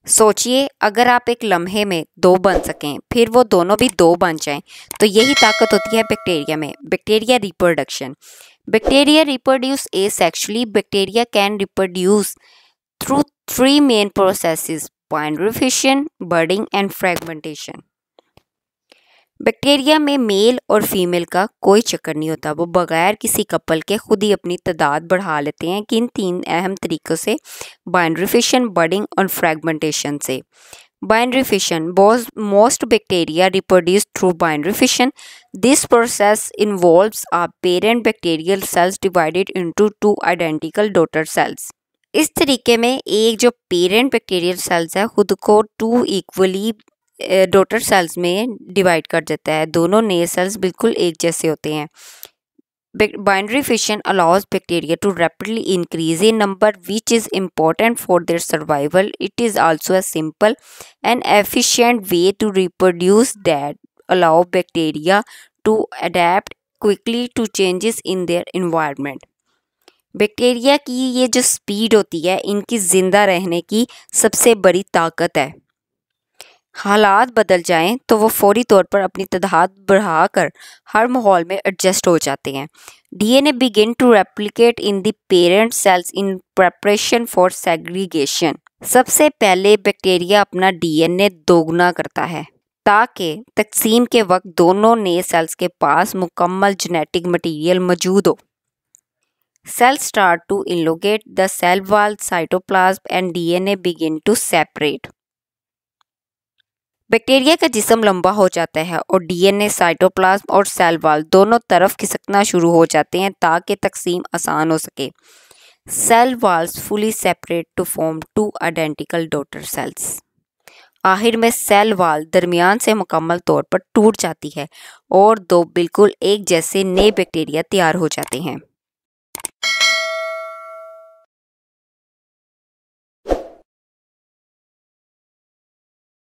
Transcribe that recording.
सोचिए अगर आप एक लम्हे में दो बन सकें, फिर वो दोनों भी दो बन जाएं, तो यही ताकत होती है बैक्टीरिया में। Bacteria reproduction. Bacteria reproduce asexually. Bacteria can reproduce through three main processes: binary fission, budding and fragmentation. Bacteria में मेल और फीमेल का कोई चक्कर नहीं होता, वो बगैर किसी कपल के खुद ही अपनी तादाद बढ़ा लेते हैं। किन तीन अहम तरीक़ों से? बाइनरी फिशन, बर्डिंग और फ्रेगमेंटेशन से। Binary fission. Most bacteria reproduce through binary fission. This process involves a parent bacterial cells divided into two identical daughter cells. इस तरीके में एक जो पेरेंट बैक्टीरियल सेल्स है खुद को टू इक्वली डॉटर सेल्स में डिवाइड कर देता है। दोनों नए सेल्स बिल्कुल एक जैसे होते हैं। Binary fission allows bacteria to rapidly increase in number, which is important for their survival. It is also a simple and efficient way to reproduce that allow bacteria to adapt quickly to changes in their environment. Bacteria की ये जो speed होती है इनकी ज़िंदा रहने की सबसे बड़ी ताकत है। हालात बदल जाएं तो वो फौरी तौर पर अपनी तादाद बढ़ाकर हर माहौल में एडजस्ट हो जाते हैं। DNA begin to replicate in the parent cells in preparation for segregation. सबसे पहले बैक्टीरिया अपना डीएनए दोगुना करता है ताकि तकसीम के वक्त दोनों नए सेल्स के पास मुकम्मल जेनेटिक मटीरियल मौजूद हो। Cells start to elongate the cell wall, cytoplasm and DNA begin to separate. Bacteria का जिस्म लंबा हो जाता है और डीएनए, साइटोप्लाज्म और सेल वॉल दोनों तरफ खिसकना शुरू हो जाते हैं ताकि तकसीम आसान हो सके। Cell walls fully separate to form two identical daughter cells. आखिर में सेल वॉल दरमियान से मुकम्मल तौर पर टूट जाती है और दो बिल्कुल एक जैसे नए बैक्टीरिया तैयार हो जाते हैं।